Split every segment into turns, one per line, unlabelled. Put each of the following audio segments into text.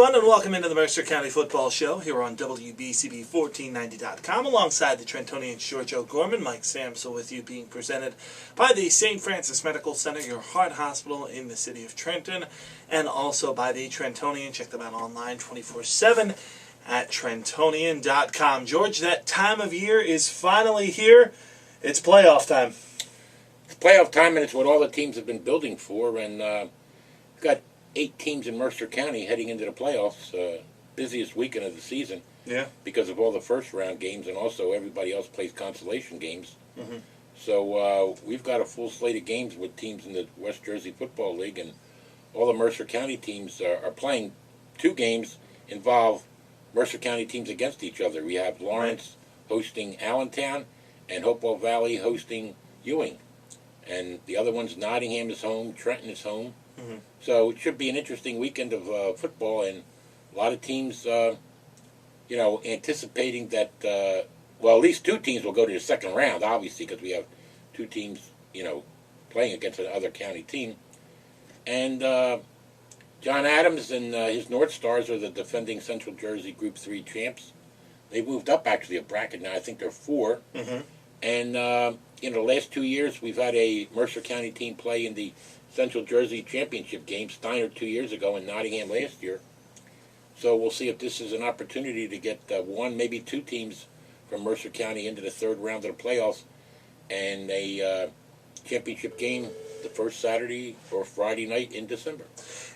everyone, and welcome into the Mercer County Football Show here on WBCB1490.com alongside the Trentonians George O'Gorman, Mike Samsel with you, being presented by the St. Francis Medical Center, your heart hospital in the city of Trenton, and also by the Trentonian. Check them out online 24/7 at Trentonian.com. George, that time of year is finally here. It's playoff time.
It's playoff time, and it's what all the teams have been building for, and we've got 8 teams in Mercer County heading into the playoffs, busiest weekend of the season.
Yeah.
Because of all the first round games, and also everybody else plays consolation games.
Mm-hmm.
So we've got a full slate of games with teams in the West Jersey Football League, and all the Mercer County teams are playing. 2 games involve Mercer County teams against each other. We have Lawrence hosting Allentown, and Hopewell Valley hosting Ewing. And the other one's Nottingham is home, Trenton is home.
Mm-hmm.
So it should be an interesting weekend of football, and a lot of teams, anticipating that, at least 2 teams will go to the second round, obviously, because we have 2 teams, playing against another county team. And John Adams and his North Stars are the defending Central Jersey Group 3 champs. They've moved up, actually, a bracket now. I think they're 4.
Mm-hmm.
And in the last 2 years, we've had a Mercer County team play in the Central Jersey Championship game, Steiner 2 years ago and Nottingham last year. So we'll see if this is an opportunity to get 1, maybe 2 teams from Mercer County into the third round of the playoffs, and a championship game the first Saturday or Friday night in December.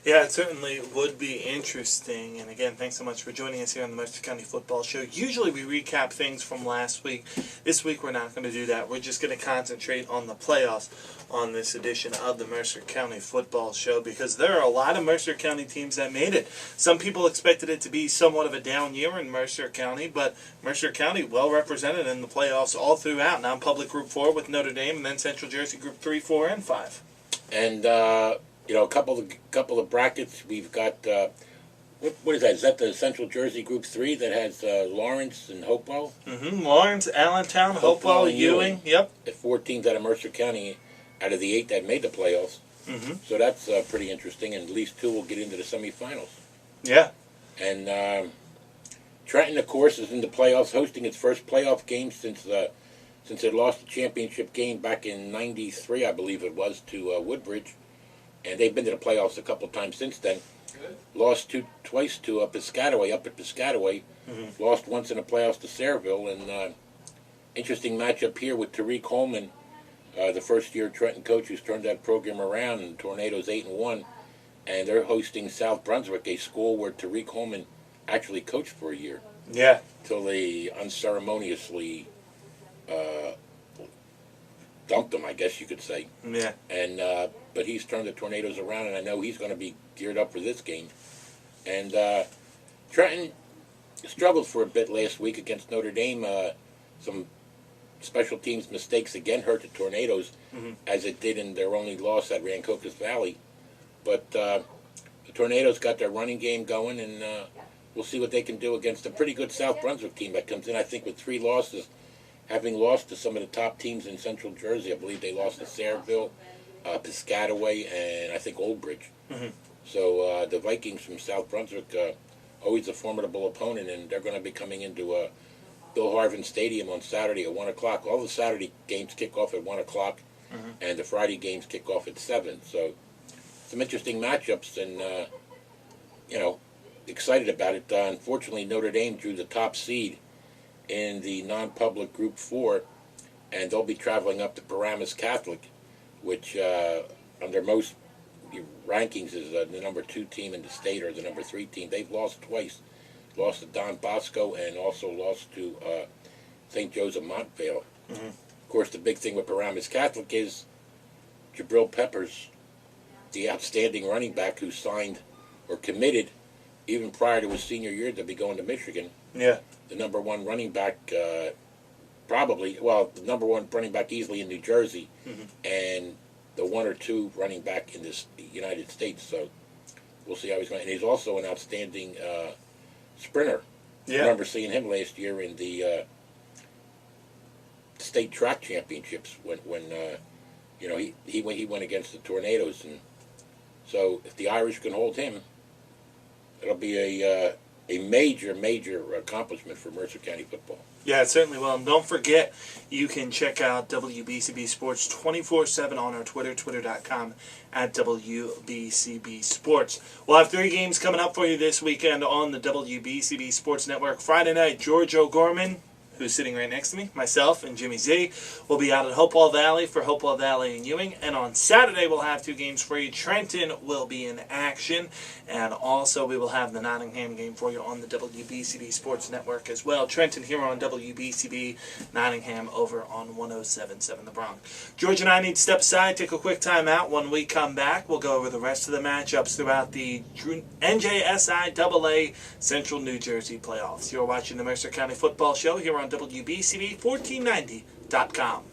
Yeah, it certainly would be interesting. And again, thanks so much for joining us here on the Mercer County Football Show. Usually we recap things from last week. This week we're not going to do that. We're just going to concentrate on the playoffs on this edition of the Mercer County Football Show, because there are a lot of Mercer County teams that made it. Some people expected it to be somewhat of a down year in Mercer County, but Mercer County well represented in the playoffs all throughout. Non-public Group 4 with Notre Dame, and then Central Jersey Group 3, 4, and 5.
And a couple of brackets. We've got what is that? Is that the Central Jersey Group 3 that has Lawrence and Hopewell?
Mm-hmm. Lawrence, Allentown, Hopewell, Ewing. Yep.
The 4 teams out of Mercer County out of the 8 that made the playoffs.
Mm-hmm.
So that's pretty interesting, and at least 2 will get into the semifinals.
Yeah.
And Trenton, of course, is in the playoffs, hosting its first playoff game since it lost the championship game back in '93, I believe it was, to Woodbridge. And they've been to the playoffs a couple times since then. Lost twice to Piscataway, up at Piscataway.
Mm-hmm.
Lost once in the playoffs to Sayreville. And interesting matchup here with Tariq Holman, the first-year Trenton coach who's turned that program around. And Tornadoes 8-1, and they're hosting South Brunswick, a school where Tariq Holman actually coached for a year.
Yeah.
Till they unceremoniously dumped him, I guess you could say.
Yeah.
And but he's turned the Tornadoes around, and I know he's going to be geared up for this game. And Trenton struggled for a bit last week against Notre Dame. Some special teams mistakes again hurt the Tornadoes,
mm-hmm.
as it did in their only loss at Rancocas Valley. But the Tornadoes got their running game going, and we'll see what they can do against a pretty good South Brunswick team that comes in, I think, with 3 losses, having lost to some of the top teams in Central Jersey. I believe they lost to Sayreville, Piscataway, and I think Old Bridge.
Mm-hmm.
So the Vikings from South Brunswick, always a formidable opponent, and they're going to be coming into Bill Harvin Stadium on Saturday at 1 o'clock. All the Saturday games kick off at 1 o'clock,
mm-hmm.
and the Friday games kick off at 7. So some interesting matchups, and, excited about it. Unfortunately, Notre Dame drew the top seed in the non-public Group 4, and they'll be traveling up to Paramus Catholic, which under most rankings is the number 2 team in the state, or the number 3 team. They've lost twice. Lost to Don Bosco, and also lost to St. Joseph Montvale.
Mm-hmm.
Of course, the big thing with Paramus Catholic is Jabril Peppers, the outstanding running back who signed or committed even prior to his senior year to be going to Michigan.
Yeah.
The number 1 running back, the number 1 running back easily in New Jersey,
mm-hmm.
and the 1 or 2 running back in this United States. So we'll see how he's going. And he's also an outstanding sprinter.
Yeah.
I remember seeing him last year in the state track championships when he went against the Tornadoes. And so if the Irish can hold him, it'll be a major accomplishment for Mercer County football.
Yeah, it certainly will. And don't forget, you can check out WBCB Sports 24/7 on our Twitter, twitter.com/WBCB Sports. We'll have 3 games coming up for you this weekend on the WBCB Sports Network. Friday night, George O'Gorman, who's sitting right next to me, myself, and Jimmy Z, will be out at Hopewell Valley for Hopewell Valley and Ewing. And on Saturday, we'll have 2 games for you. Trenton will be in action. And also, we will have the Nottingham game for you on the WBCB Sports Network as well. Trenton here on WBCB, Nottingham over on 107.7 The Bronx. George and I need to step aside, take a quick time out. When we come back, we'll go over the rest of the matchups throughout the NJSI Central New Jersey playoffs. You're watching the Mercer County Football Show here on WBCB1490.com.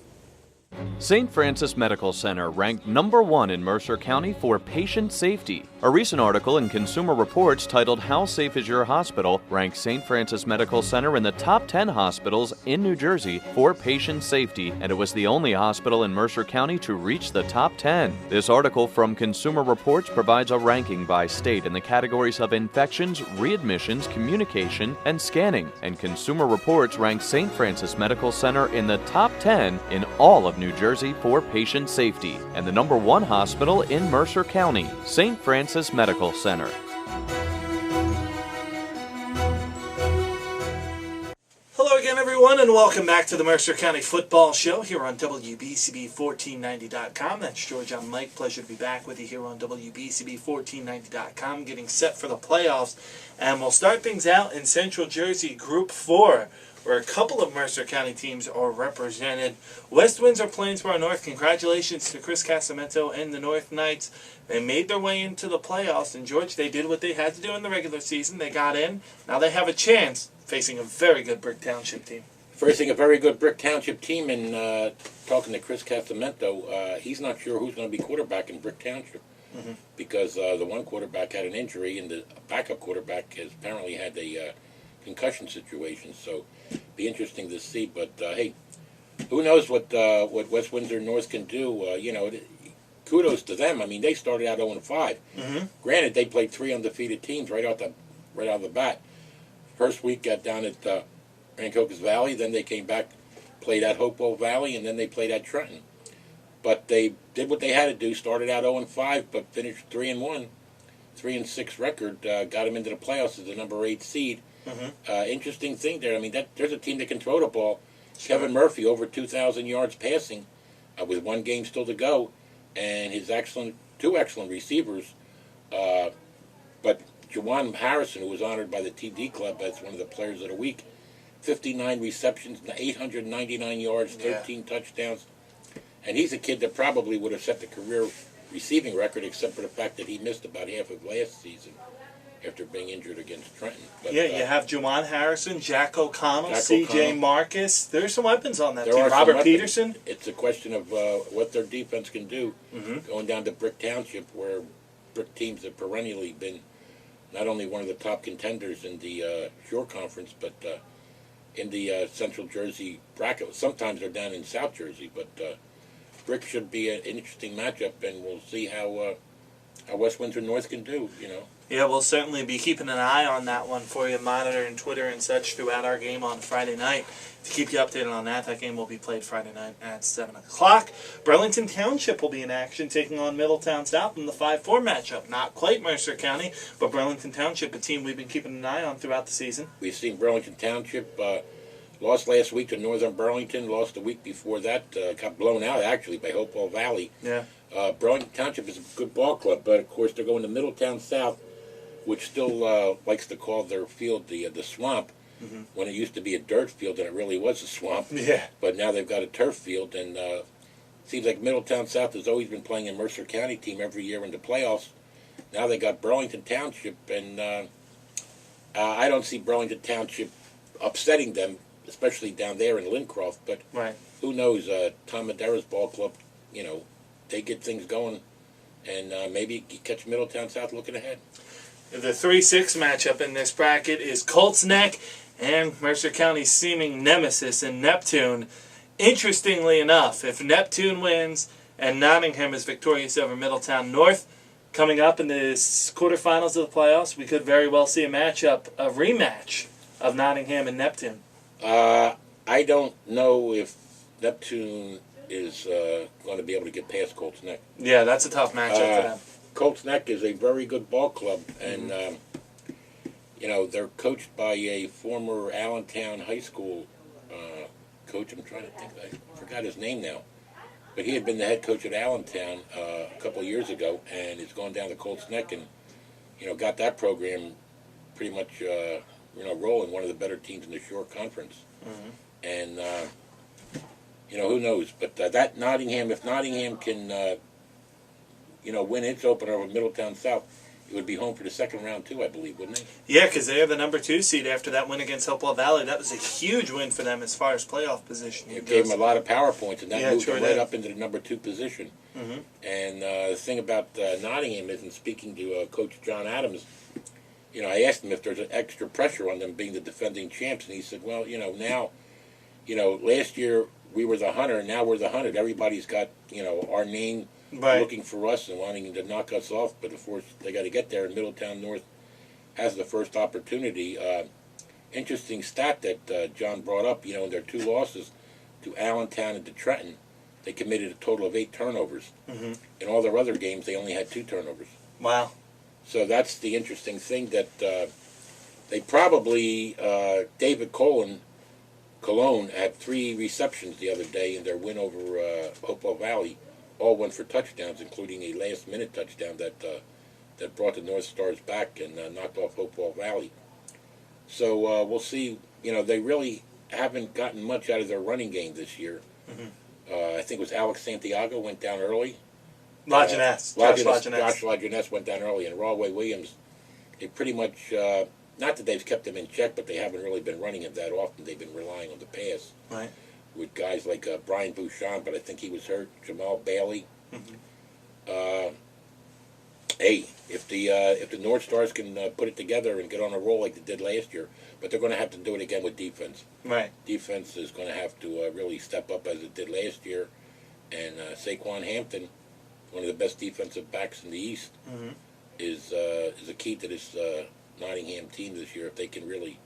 St. Francis Medical Center ranked #1 in Mercer County for patient safety. A recent article in Consumer Reports titled "How Safe is Your Hospital?" ranked St. Francis Medical Center in the top 10 hospitals in New Jersey for patient safety, and it was the only hospital in Mercer County to reach the top 10. This article from Consumer Reports provides a ranking by state in the categories of infections, readmissions, communication, and scanning, and Consumer Reports ranked St. Francis Medical Center in the top 10 in all of New Jersey for patient safety, and the #1 hospital in Mercer County, St. Francis Medical Center.
Hello again, everyone, and welcome back to the Mercer County Football Show here on WBCB1490.com. That's George. I'm Mike. Pleasure to be back with you here on WBCB1490.com, getting set for the playoffs. And we'll start things out in Central Jersey Group 4, where a couple of Mercer County teams are represented. West Windsor Plainsboro North, congratulations to Chris Casamento and the North Knights. They made their way into the playoffs, and George, they did what they had to do in the regular season. They got in. Now they have a chance facing a very good Brick Township team.
Facing a very good Brick Township team, and talking to Chris Casamento, he's not sure who's going to be quarterback in Brick Township because the one quarterback had an injury, and the backup quarterback has apparently had a concussion situation. So be interesting to see. But hey, who knows what West Windsor North can do? Kudos to them. I mean, they started out 0-5. Granted, they played 3 undefeated teams right out the bat. First week got down at Rancocas Valley, then they came back, played at Hopewell Valley, and then they played at Trenton. But they did what they had to do. Started out 0-5, but finished 3-1, 3-6 record. Got them into the playoffs as the number 8 seed. Interesting thing there. I mean, there's a team that can throw the ball. Sure. Kevin Murphy over 2,000 yards passing, with 1 game still to go, and his two excellent receivers. But Jawan Harrison, who was honored by the TD Club as one of the players of the week, 59 receptions, 899 yards, 13 touchdowns, and he's a kid that probably would have set the career receiving record, except for the fact that he missed about half of last season after being injured against Trenton. But,
you have Jawan Harrison, Jack O'Connell, C.J. Marcus. There's some weapons on that team. Robert Peterson.
It's a question of what their defense can do going down to Brick Township, where Brick teams have perennially been not only one of the top contenders in the Shore Conference, but in the Central Jersey bracket. Sometimes they're down in South Jersey, but Brick should be an interesting matchup, and we'll see how West Windsor North can do,
Yeah, we'll certainly be keeping an eye on that one for you, monitoring Twitter and such throughout our game on Friday night to keep you updated on that. That game will be played Friday night at 7 o'clock. Burlington Township will be in action, taking on Middletown South in the 5-4 matchup. Not quite Mercer County, but Burlington Township, a team we've been keeping an eye on throughout the season.
We've seen Burlington Township lost last week to Northern Burlington, lost the week before that, got blown out actually by Hopewell Valley.
Yeah.
Burlington Township is a good ball club, but of course they're going to Middletown South, which still likes to call their field the swamp, when it used to be a dirt field and it really was a swamp.
Yeah.
But now they've got a turf field, and seems like Middletown South has always been playing a Mercer County team every year in the playoffs. Now they got Burlington Township, and I don't see Burlington Township upsetting them, especially down there in Lincroft. But who knows? Tom Madera's ball club, they get things going, and maybe you catch Middletown South looking ahead.
The 3-6 matchup in this bracket is Colts Neck and Mercer County's seeming nemesis in Neptune. Interestingly enough, if Neptune wins and Nottingham is victorious over Middletown North, Coming up in the quarterfinals of the playoffs, we could very well see a rematch of Nottingham and Neptune.
I don't know if Neptune is going to be able to get past Colts Neck.
Yeah, that's a tough matchup for them.
Colts Neck is a very good ball club, and they're coached by a former Allentown High School coach. I'm trying to think, I forgot his name now, but he had been the head coach at Allentown a couple of years ago, and he's gone down to Colts Neck and got that program pretty much rolling. One of the better teams in the Shore Conference, and who knows? But that Nottingham, if Nottingham can win its opener over Middletown South, it would be home for the second round too, I believe, wouldn't they?
Yeah, because they are the number 2 seed after that win against Hopewell Valley. That was a huge win for them as far as playoff position.
It gave them a lot of power points, and that moved
sure
them right
did.
up into the number 2 position. And the thing about Nottingham is, in speaking to Coach John Adams, I asked him if there's an extra pressure on them being the defending champs, and he said, well, now, last year we were the hunter, and now we're the hunted. Everybody's got, our name looking for us and wanting to knock us off, but of course they got to get there, and Middletown North has the first opportunity. Interesting stat that John brought up, in their 2 losses to Allentown and to Trenton, they committed a total of 8 turnovers. In all their other games, they only had 2 turnovers.
Wow.
So that's the interesting thing, that they probably, David Cologne had 3 receptions the other day in their win over Hopewell Valley. All went for touchdowns, including a last-minute touchdown that brought the North Stars back and knocked off Hopewell Valley. So we'll see. They really haven't gotten much out of their running game this year. I think it was Alex Santiago went down early.
Josh Lajeunesse.
Josh Lajeunesse went down early, and Rawway Williams, they pretty much, not that they've kept him in check, but they haven't really been running him that often. They've been relying on the pass.
Right.
With guys like Brian Bouchon, but I think he was hurt, Jamal Bailey. Hey, if the North Stars can put it together and get on a roll like they did last year, but they're going to have to do it again with defense.
Right.
Defense is going to have to really step up as it did last year, and Saquon Hampton, one of the best defensive backs in the East, is a key to this Nottingham team this year if they can really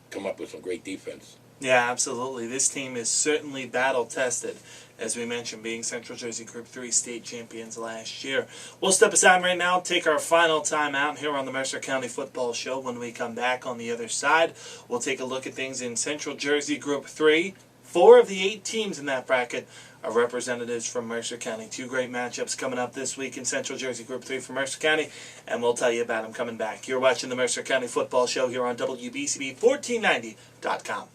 come up with some great defense.
Yeah, absolutely. This team is certainly battle-tested, as we mentioned, being Central Jersey Group 3 state champions last year. We'll step aside right now, take our final time out here on the Mercer County Football Show. When we come back on the other side, we'll take a look at things in Central Jersey Group 3. 4 of the 8 teams in that bracket are representatives from Mercer County. 2 great matchups coming up this week in Central Jersey Group 3 for Mercer County, and we'll tell you about them coming back. You're watching the Mercer County Football Show here on WBCB1490.com.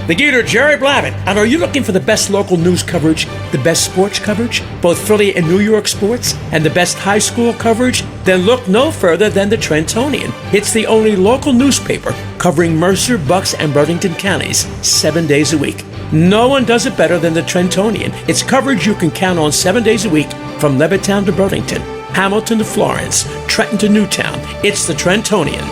The Gator Jerry Blavin. And are you looking for the best local news coverage, the best sports coverage, both Philly and New York sports, and the best high school coverage? Then look no further than the Trentonian. It's the only local newspaper covering Mercer, Bucks, and Burlington counties 7 days a week. No one does it better than the Trentonian. It's coverage you can count on 7 days a week, from Levittown to Burlington, Hamilton to Florence, Trenton to Newtown. It's the Trentonian.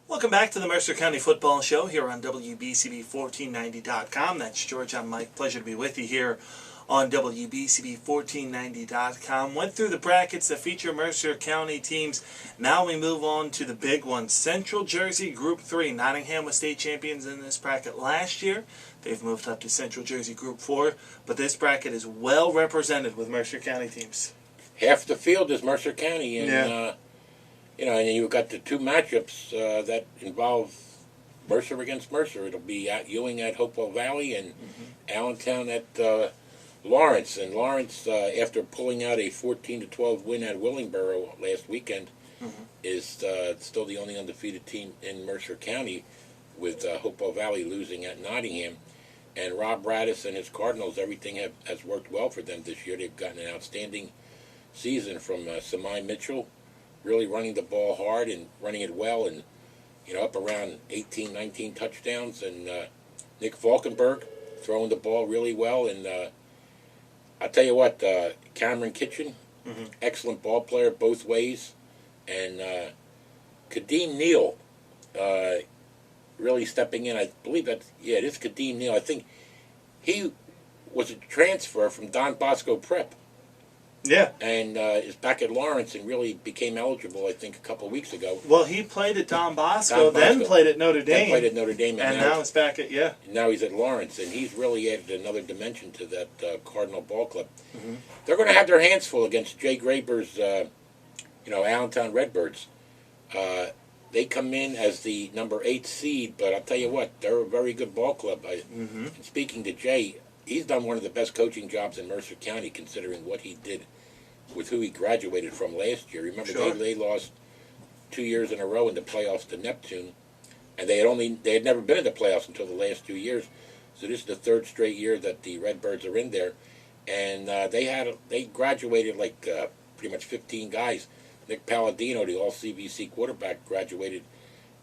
Welcome back to the Mercer County Football Show here on WBCB1490.com. That's George. I'm Mike. Pleasure to be with you here on WBCB1490.com. Went through the brackets that feature Mercer County teams. Now we move on to the big one. Central Jersey Group 3. Nottingham was state champions in this bracket last year. They've moved up to Central Jersey Group 4. But this bracket is well represented with Mercer County teams.
Half the field is Mercer County, and and you've got the 2 matchups that involve Mercer against Mercer. It'll be at Ewing at Hopewell Valley and Allentown at Lawrence. And Lawrence, after pulling out a 14-12 win at Willingboro last weekend, is still the only undefeated team in Mercer County, with Hopewell Valley losing at Nottingham. And Rob Radis and his Cardinals, everything has worked well for them this year. They've gotten an outstanding season from Samai Mitchell, really running the ball hard and running it well, and up around 18, 19 touchdowns, and Nick Falkenberg throwing the ball really well. And I'll tell you what, Cameron Kitchen, excellent ball player both ways, and Kadeem Neal really stepping in. I believe it is Kadeem Neal. I think he was a transfer from Don Bosco Prep,
Yeah.
and is back at Lawrence and really became eligible, I think, a couple of weeks ago.
Well, he played at Don Bosco, then played at Notre Dame.
Then played at Notre Dame,
and now he's back at,
now he's at Lawrence, and he's really added another dimension to that Cardinal ball club. They're going to have their hands full against Jay Graber's, Allentown Redbirds. They come in as the number 8 seed, but I'll tell you what, they're a very good ball club. And speaking to Jay, he's done one of the best coaching jobs in Mercer County, considering what he did with who he graduated from last year. Remember,
Sure.
they lost 2 years in a row in the playoffs to Neptune, and they had never been in the playoffs until the last 2 years. So this is the third straight year that the Redbirds are in there, and they graduated like pretty much 15 guys. Nick Palladino, the all-CBC quarterback, graduated,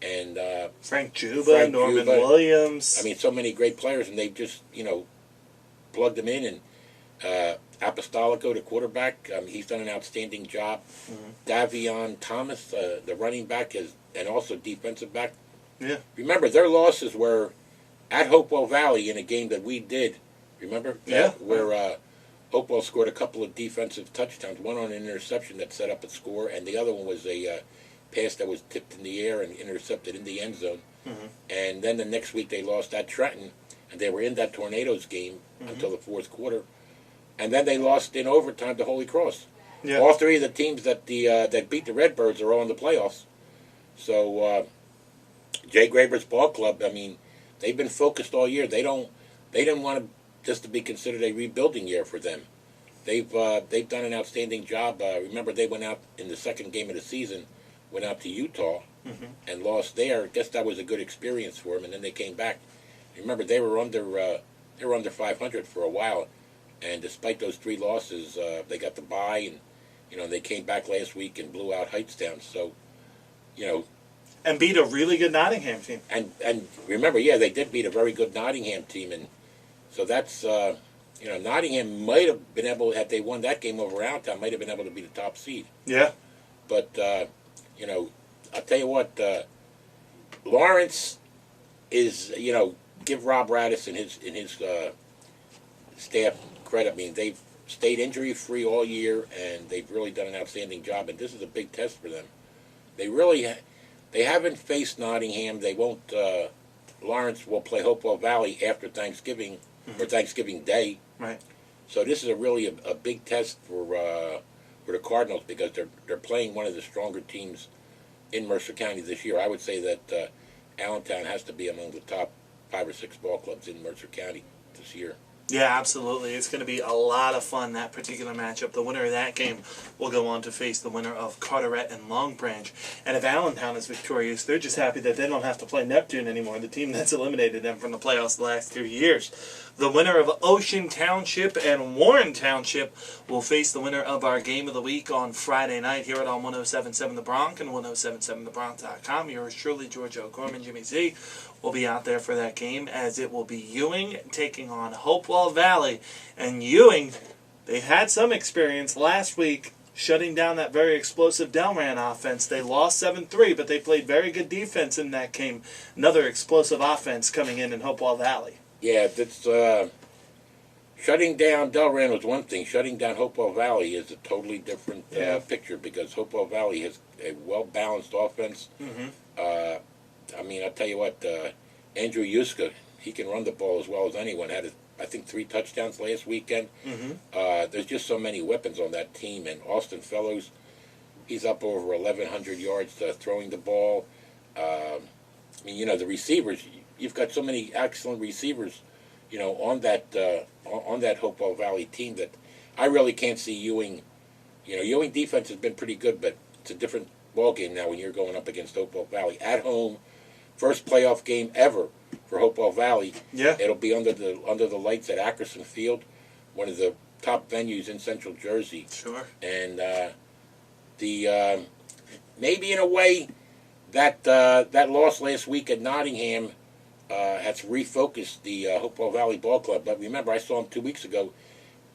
and
Frank Juba, Norman Williams.
I mean, so many great players, and they've just plugged them in. And Apostolico, the quarterback, he's done an outstanding job. Davion Thomas, the running back, and also defensive back.
Yeah.
Remember, their losses were at Hopewell Valley in a game that we did. Remember?
Yeah.
Where Hopewell scored a couple of defensive touchdowns, one on an interception that set up a score, and the other one was a pass that was tipped in the air and intercepted in the end zone. And then the next week they lost at Trenton, and they were in that Tornadoes game until the fourth quarter. And then they lost in overtime to Holy Cross.
Yeah.
All three of the teams that beat the Redbirds are all in the playoffs. So Jay Graber's ball club, I mean, they've been focused all year. They didn't want to be considered a rebuilding year for them. They've done an outstanding job. Remember, they went out in the second game of the season, went out to Utah and lost there. I guess that was a good experience for them. And then they came back. Remember, they were under 500 for a while, and despite those 3 losses, they got the bye, and they came back last week and blew out Heightstown. So,
and beat a really good Nottingham team.
And remember, they did beat a very good Nottingham team, and so that's Nottingham might have been able, had they won that game over Allentown, might have been able to be the top seed.
Yeah.
But I'll tell you what, Lawrence is give Rob Radis and his staff credit. I mean, they've stayed injury free all year, and they've really done an outstanding job. And this is a big test for them. They haven't faced Nottingham. They won't. Lawrence will play Hopewell Valley after Thanksgiving or Thanksgiving Day.
Right.
So this is a big test for the Cardinals, because they're playing one of the stronger teams in Mercer County this year. I would say that Allentown has to be among the top 5 or 6 ball clubs in Mercer County this year.
Yeah, absolutely. It's going to be a lot of fun, that particular matchup. The winner of that game will go on to face the winner of Carteret and Long Branch. And if Allentown is victorious, they're just happy that they don't have to play Neptune anymore, the team that's eliminated them from the playoffs the last 2 years. The winner of Ocean Township and Warren Township will face the winner of our Game of the Week on Friday night here at on 107.7 The Bronx and 107.7thebronx.com. Yours truly, George O'Gorman, Jimmy Z, will be out there for that game, as it will be Ewing taking on Hopewell Valley. And Ewing, they had some experience last week shutting down that very explosive Delran offense. They lost 7-3, but they played very good defense in that game. Another explosive offense coming in Hopewell Valley.
Yeah, that's shutting down Delran was one thing. Shutting down Hopewell Valley is a totally different picture, because Hopewell Valley has a well-balanced offense. I mean, I'll tell you what, Andrew Yuska, he can run the ball as well as anyone. Had, I think, 3 touchdowns last weekend. There's just so many weapons on that team. And Austin Fellows, he's up over 1,100 yards throwing the ball. I mean, the receivers, you've got so many excellent receivers, on that Hopewell Valley team, that I really can't see Ewing. Ewing defense has been pretty good, but it's a different ball game now when you're going up against Hopewell Valley at home. First playoff game ever for Hopewell Valley.
Yeah.
It'll be under the lights at Ackerson Field, one of the top venues in Central Jersey.
Sure.
And maybe in a way that loss last week at Nottingham has refocused the Hopewell Valley Ball Club. But remember, I saw them 2 weeks ago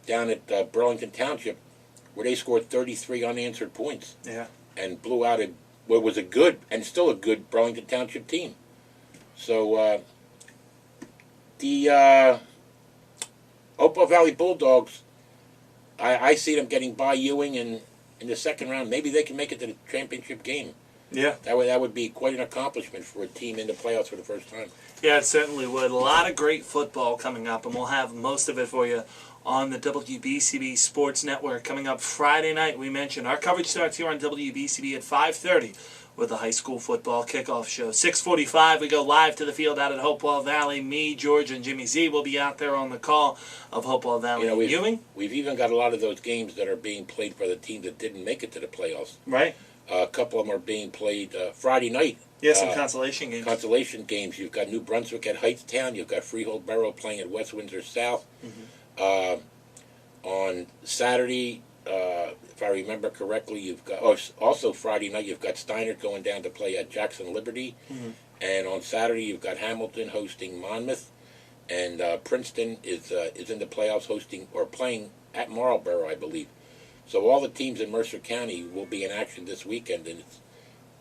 down at Burlington Township, where they scored 33 unanswered points.
Yeah.
And blew out what was a good, and still a good, Burlington Township team. So the Hopewell Valley Bulldogs, I see them getting by Ewing, and in the second round, maybe they can make it to the championship game.
Yeah.
That would be quite an accomplishment for a team in the playoffs for the first time.
Yeah, it certainly would. A lot of great football coming up, and we'll have most of it for you on the WBCB Sports Network coming up Friday night. We mentioned our coverage starts here on WBCB at 5:30 with the high school football kickoff show. 6:45, we go live to the field out at Hopewell Valley. Me, George, and Jimmy Z will be out there on the call of Hopewell Valley and Ewing.
We've even got a lot of those games that are being played by the teams that didn't make it to the playoffs.
Right.
A couple of them are being played Friday night.
Yeah, some consolation games.
Consolation games. You've got New Brunswick at Hightstown. You've got Freehold Borough playing at West Windsor South. On Saturday, if I remember correctly, you've got also Friday night. You've got Steiner going down to play at Jackson Liberty, and on Saturday you've got Hamilton hosting Monmouth, and Princeton is in the playoffs hosting or playing at Marlborough, I believe. So all the teams in Mercer County will be in action this weekend, and it's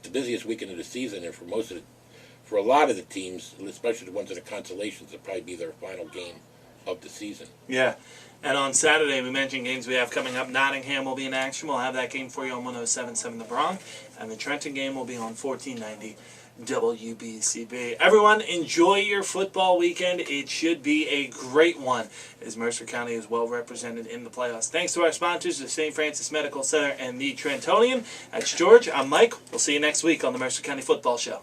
the busiest weekend of the season. And for a lot of the teams, especially the ones in the consolations, it'll probably be their final game of the season.
Yeah. And on Saturday, we mentioned games we have coming up. Nottingham will be in action. We'll have that game for you on 107.7 The Bronx. And the Trenton game will be on 1490 WBCB. Everyone, enjoy your football weekend. It should be a great one, as Mercer County is well represented in the playoffs. Thanks to our sponsors, the St. Francis Medical Center and the Trentonian. That's George. I'm Mike. We'll see you next week on the Mercer County Football Show.